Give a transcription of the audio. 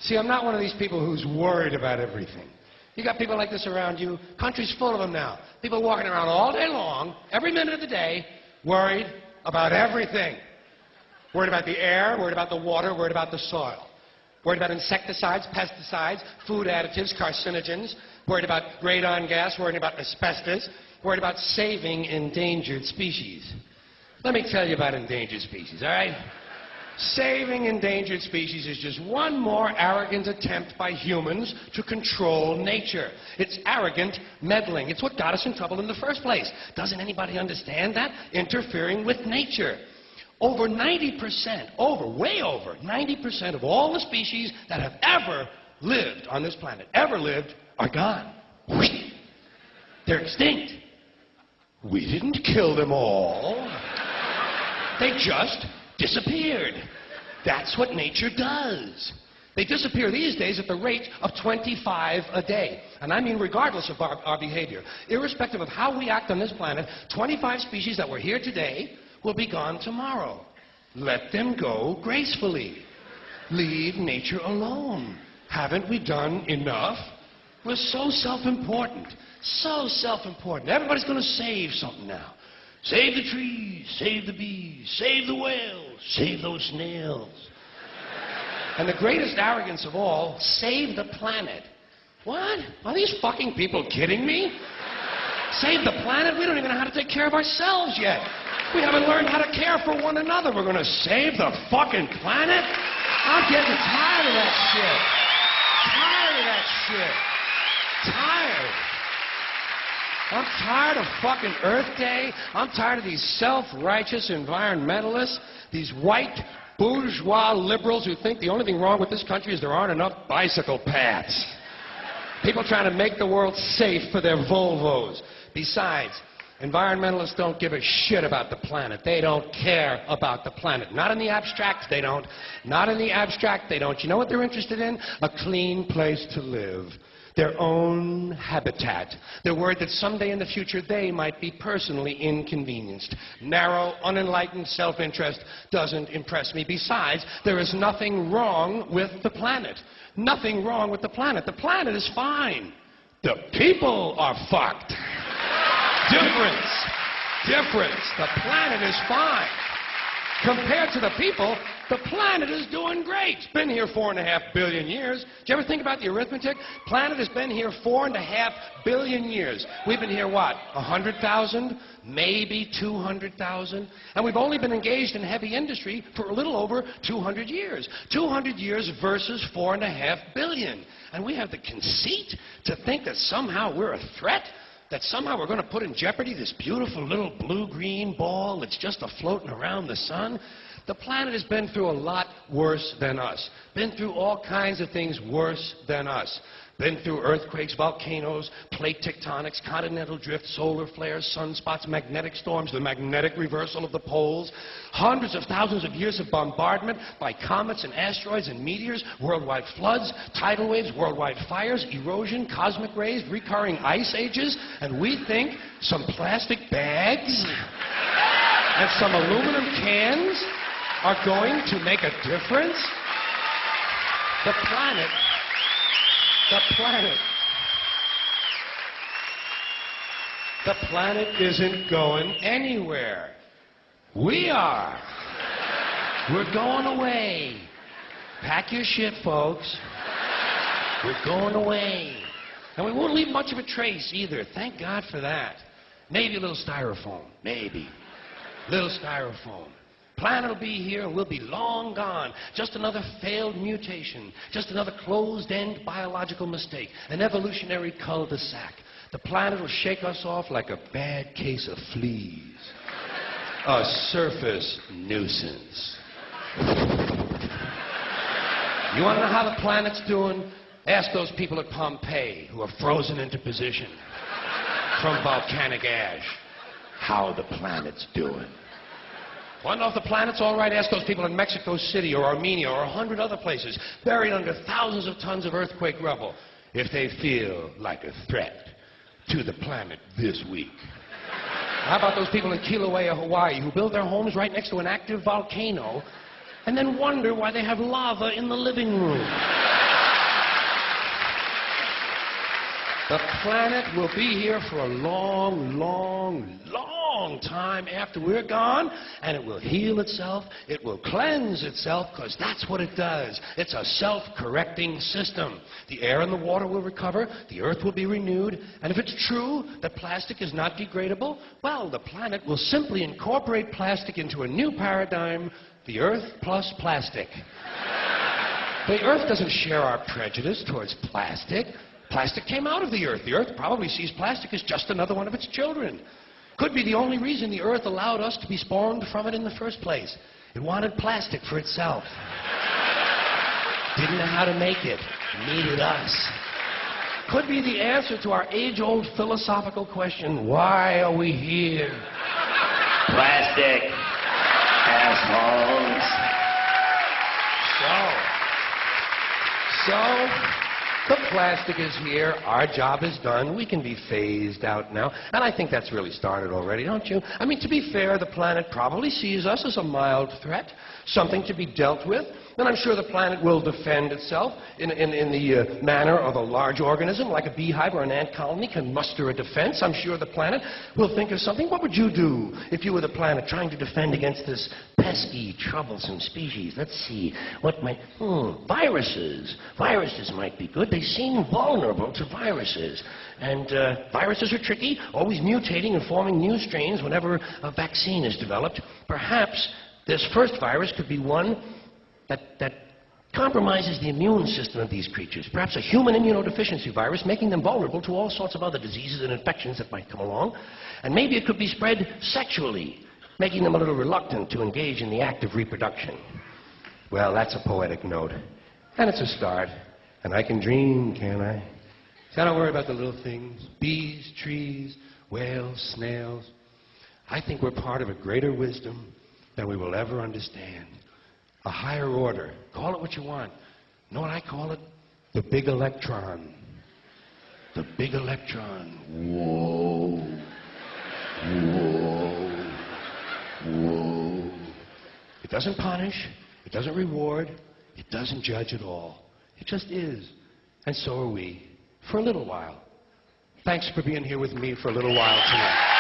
See, I'm not one of these people who's worried about everything. You got people like this around you. Country's full of them now. People walking around all day long, every minute of the day, worried about everything. Worried about the air, worried about the water, worried about the soil. Worried about insecticides, pesticides, food additives, carcinogens. Worried about radon gas, worried about asbestos. Worried about saving endangered species. Let me tell you about endangered species, all right? Saving endangered species is just one more arrogant attempt by humans to control nature. It's arrogant meddling. It's what got us in trouble in the first place. Doesn't anybody understand that? Interfering with nature. Over 90%, way over 90% of all the species that have ever lived on this planet, are gone. They're extinct. We didn't kill them all. They just disappeared. That's what nature does. They disappear these days at the rate of 25 a day. And I mean regardless of our behavior. Irrespective of how we act on this planet, 25 species that were here today will be gone tomorrow. Let them go gracefully. Leave nature alone. Haven't we done enough? We're so self-important. So self-important. Everybody's going to save something now. Save the trees, save the bees, save the whales, save those snails. And the greatest arrogance of all, save the planet. What? Are these fucking people kidding me? Save the planet? We don't even know how to take care of ourselves yet. We haven't learned how to care for one another. We're going to save the fucking planet? I'm getting tired of that shit. Tired of that shit. Tired. I'm tired of fucking Earth Day. I'm tired of these self-righteous environmentalists, these white bourgeois liberals who think the only thing wrong with this country is there aren't enough bicycle paths. People trying to make the world safe for their Volvos. Besides, environmentalists don't give a shit about the planet. They don't care about the planet. Not in the abstract, they don't. Not in the abstract, they don't. You know what they're interested in? A clean place to live. Their own habitat. They're worried that someday in the future they might be personally inconvenienced. Narrow, unenlightened self-interest doesn't impress me. Besides, there is nothing wrong with the planet. Nothing wrong with the planet. The planet is fine. The people are fucked. Difference. Difference. The planet is fine. Compared to the people, the planet is doing great. It's been here 4.5 billion years. Did you ever think about the arithmetic? Planet has been here 4.5 billion years. We've been here, what, 100,000? Maybe 200,000? And we've only been engaged in heavy industry for a little over 200 years. 200 years versus 4.5 billion. And we have the conceit to think that somehow we're a threat? That somehow we're going to put in jeopardy this beautiful little blue-green ball that's just a-floating around the sun? The planet has been through a lot worse than us. Been through all kinds of things worse than us. Been through earthquakes, volcanoes, plate tectonics, continental drift, solar flares, sunspots, magnetic storms, the magnetic reversal of the poles, hundreds of thousands of years of bombardment by comets and asteroids and meteors, worldwide floods, tidal waves, worldwide fires, erosion, cosmic rays, recurring ice ages, and we think some plastic bags and some aluminum cans are going to make a difference? The planet isn't going anywhere. We are. We're going away. Pack your shit, folks. We're going away. And we won't leave much of a trace either. Thank God for that. Maybe a little styrofoam. Maybe. Little styrofoam. Planet will be here and we'll be long gone. Just another failed mutation. Just another closed-end biological mistake. An evolutionary cul-de-sac. The planet will shake us off like a bad case of fleas. A surface nuisance. You want to know how the planet's doing? Ask those people at Pompeii who are frozen into position from volcanic ash how the planet's doing. Want to know if the planet's all right? Ask those people in Mexico City or Armenia or 100 other places buried under thousands of tons of earthquake rubble if they feel like a threat to the planet this week. How about those people in Kilauea, Hawaii, who build their homes right next to an active volcano and then wonder why they have lava in the living room? The planet will be here for a long, long, long time after we're gone, and it will heal itself, it will cleanse itself, because that's what it does. It's a self-correcting system. The air and the water will recover, the earth will be renewed, and if it's true that plastic is not degradable, well, the planet will simply incorporate plastic into a new paradigm, the earth plus plastic. The earth doesn't share our prejudice towards plastic. Plastic came out of the earth. The earth probably sees plastic as just another one of its children. Could be the only reason the earth allowed us to be spawned from it in the first place. It wanted plastic for itself. Didn't know how to make it. Needed us. Could be the answer to our age-old philosophical question, why are we here? Plastic. Assholes. So, the plastic is here, our job is done, we can be phased out now, and I think that's really started already, don't you? I mean, to be fair, the planet probably sees us as a mild threat, something to be dealt with, and I'm sure the planet will defend itself in the manner of a large organism, like a beehive or an ant colony can muster a defense. I'm sure the planet will think of something. What would you do if you were the planet trying to defend against this pesky, troublesome species? Let's see, what might... viruses. Viruses might be good. They seem vulnerable to viruses. And viruses are tricky, always mutating and forming new strains whenever a vaccine is developed. Perhaps this first virus could be one that compromises the immune system of these creatures. Perhaps a human immunodeficiency virus, making them vulnerable to all sorts of other diseases and infections that might come along. And maybe it could be spread sexually, making them a little reluctant to engage in the act of reproduction. Well, that's a poetic note. And it's a start. And I can dream, can't I? So I don't worry about the little things. Bees, trees, whales, snails. I think we're part of a greater wisdom than we will ever understand. A higher order. Call it what you want. You know what I call it? The big electron. The big electron. Whoa. Whoa. Whoa. It doesn't punish. It doesn't reward. It doesn't judge at all. It just is. And so are we. For a little while. Thanks for being here with me for a little while tonight.